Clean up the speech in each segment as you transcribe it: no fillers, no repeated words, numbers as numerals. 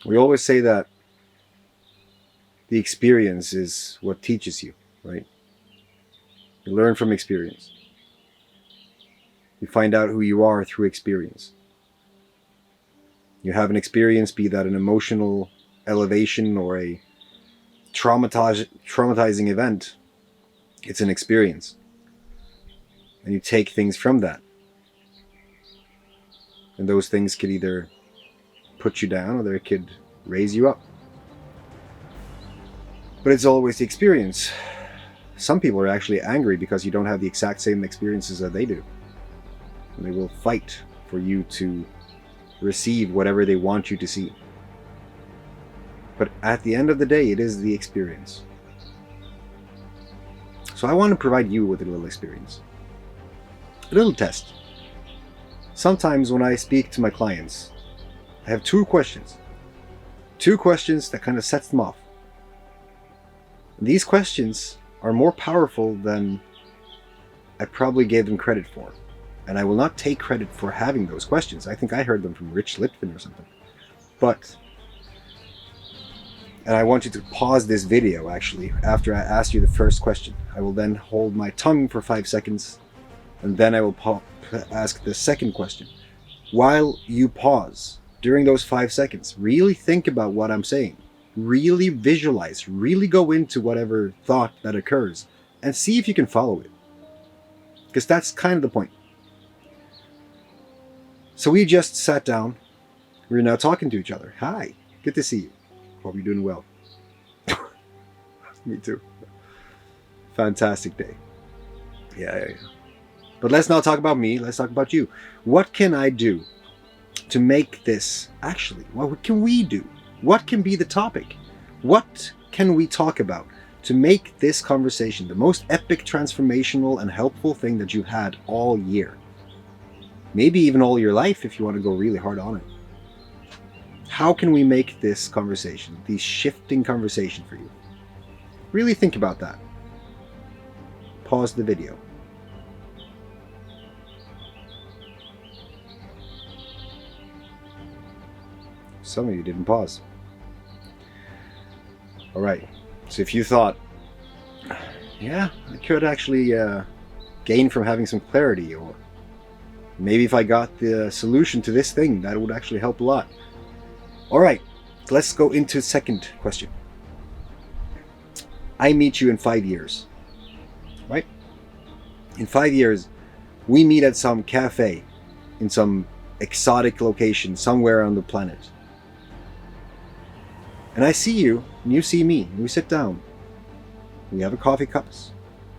We always say that the experience is what teaches you, right? You learn from experience. You find out who you are through experience. You have an experience, be that an emotional elevation or a traumatizing event. It's an experience. And you take things from that. And those things could either put you down or they could raise you up. But it's always the experience. Some people are actually angry because you don't have the exact same experiences that they do. And they will fight for you to receive whatever they want you to see. But at the end of the day, it is the experience. So I want to provide you with a little experience. A little test. Sometimes when I speak to my clients, I have two questions. Two questions that kind of sets them off. These questions are more powerful than I probably gave them credit for. And I will not take credit for having those questions. I think I heard them from Rich Litvin or something. And I want you to pause this video actually after I ask you the first question. I will then hold my tongue for 5 seconds and then I will ask the second question. While you pause during those 5 seconds, really think about what I'm saying. Really visualize, really go into whatever thought that occurs and see if you can follow it. Because that's kind of the point. So we just sat down. We're now talking to each other. Hi, good to see you. Hope you're doing well. Me too. Fantastic day. Yeah. But let's not talk about me. Let's talk about you. What can I do to make this actually? What can we do? What can be the topic? What can we talk about to make this conversation the most epic, transformational, and helpful thing that you had all year? Maybe even all your life if you want to go really hard on it. How can we make this conversation, the shifting conversation for you? Really think about that. Pause the video. Some of you didn't pause. All right. So if you thought, yeah, I could actually gain from having some clarity, or maybe if I got the solution to this thing, that would actually help a lot. All right, let's go into the second question. I meet you in 5 years, right? In 5 years, we meet at some cafe in some exotic location somewhere on the planet. And I see you, and you see me, and we sit down. We have a coffee cups.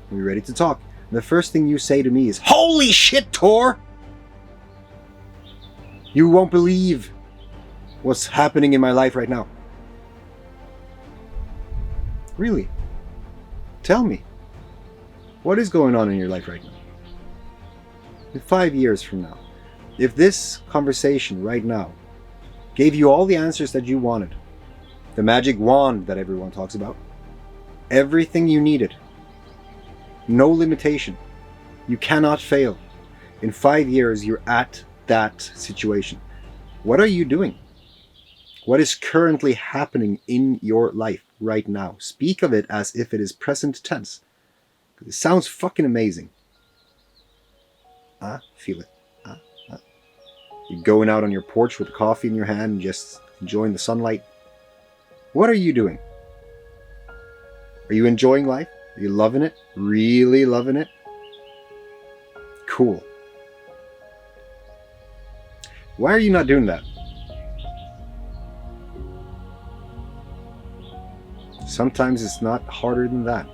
We're ready to talk. And the first thing you say to me is, "Holy shit, Tor! You won't believe what's happening in my life right now." Really? Tell me. What is going on in your life right now? In 5 years from now, if this conversation right now gave you all the answers that you wanted, the magic wand that everyone talks about, everything you needed, no limitation, you cannot fail. In 5 years, you're at that situation. What are you doing? What is currently happening in your life right now? Speak of it as if it is present tense. It sounds fucking amazing. Feel it. You're going out on your porch with coffee in your hand and just enjoying the sunlight. What are you doing? Are you enjoying life? Are you loving it? Really loving it? Cool. Why are you not doing that? Sometimes it's not harder than that.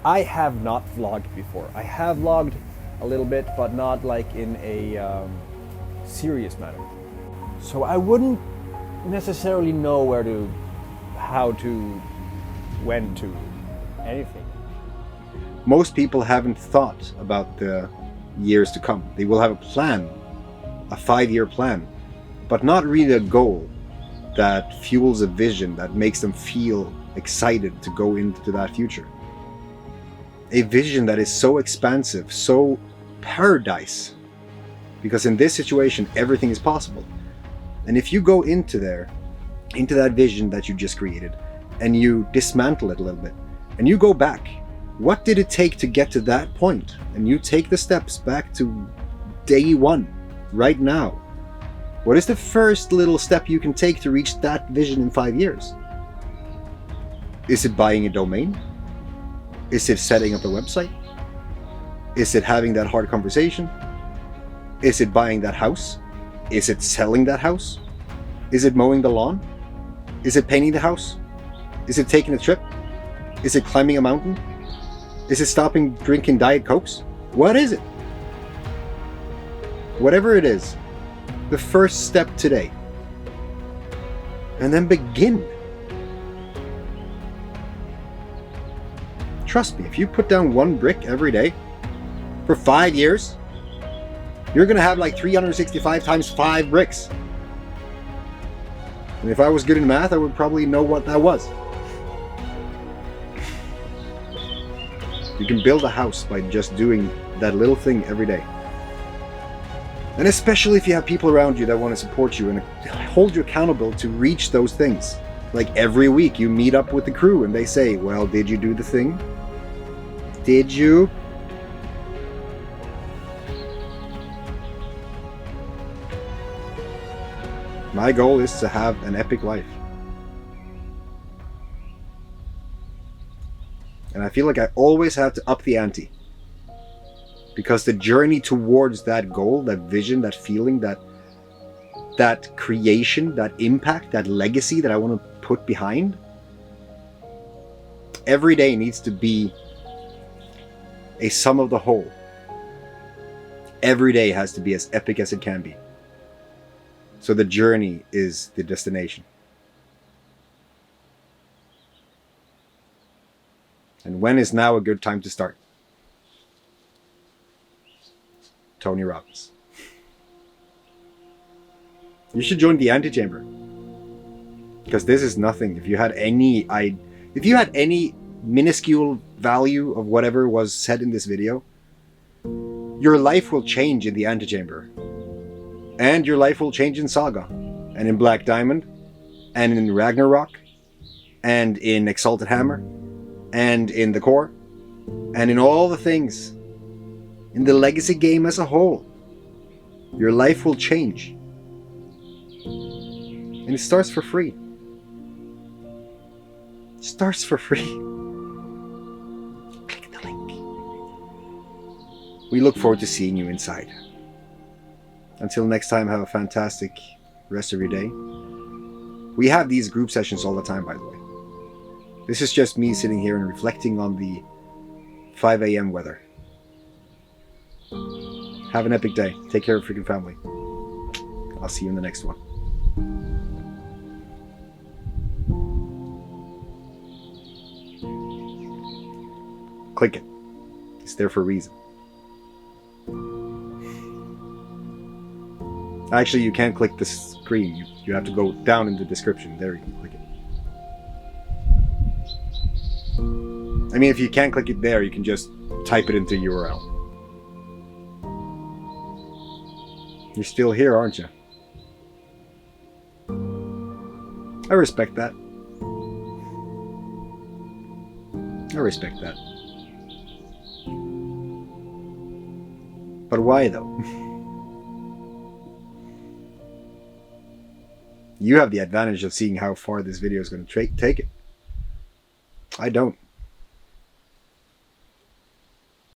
I have not vlogged before. I have vlogged a little bit, but not like in a serious manner. So I wouldn't necessarily know where to, how to, when to, anything. Most people haven't thought about the years to come. They will have a plan, a 5-year plan, but not really a goal that fuels a vision that makes them feel excited to go into that future. A vision that is so expansive, so paradise, because in this situation everything is possible. And if you go into there into that vision that you just created, and you dismantle it a little bit, and you go back. What did it take to get to that point? And you take the steps back to day one, right now. What is the first little step you can take to reach that vision in 5 years? Is it buying a domain? Is it setting up a website? Is it having that hard conversation? Is it buying that house? Is it selling that house? Is it mowing the lawn? Is it painting the house? Is it taking a trip? Is it climbing a mountain? Is it stopping drinking Diet Cokes? What is it? Whatever it is, the first step today. And then begin. Trust me, if you put down one brick every day for 5 years, you're gonna have like 365 times 5 bricks. And if I was good in math, I would probably know what that was. You can build a house by just doing that little thing every day. And especially if you have people around you that want to support you and hold you accountable to reach those things. Like every week you meet up with the crew and they say, well, did you do the thing? Did you? My goal is to have an epic life. And I feel like I always have to up the ante. Because the journey towards that goal, that vision, that feeling, that creation, that impact, that legacy that I want to put behind, every day needs to be a sum of the whole. Every day has to be as epic as it can be. So the journey is the destination. And when is now a good time to start? Tony Robbins. You should join the Antechamber. Because this is nothing. If you had any minuscule value of whatever was said in this video, your life will change in the Antechamber. And your life will change in Saga, and in Black Diamond, and in Ragnarok, and in Exalted Hammer, and in the Core, and in all the things. In the Legacy game as a whole. Your life will change. And it starts for free. It starts for free. Click the link. We look forward to seeing you inside. Until next time, have a fantastic rest of your day. We have these group sessions all the time, by the way. This is just me sitting here and reflecting on the 5 a.m. weather. Have an epic day. Take care of freaking family. I'll see you in the next one. Click it. It's there for a reason. Actually, you can't click the screen. You have to go down in the description. There you can click it. I mean, if you can't click it there, you can just type it into URL. You're still here, aren't you? I respect that. I respect that. But why, though? You have the advantage of seeing how far this video is going to take it. I don't.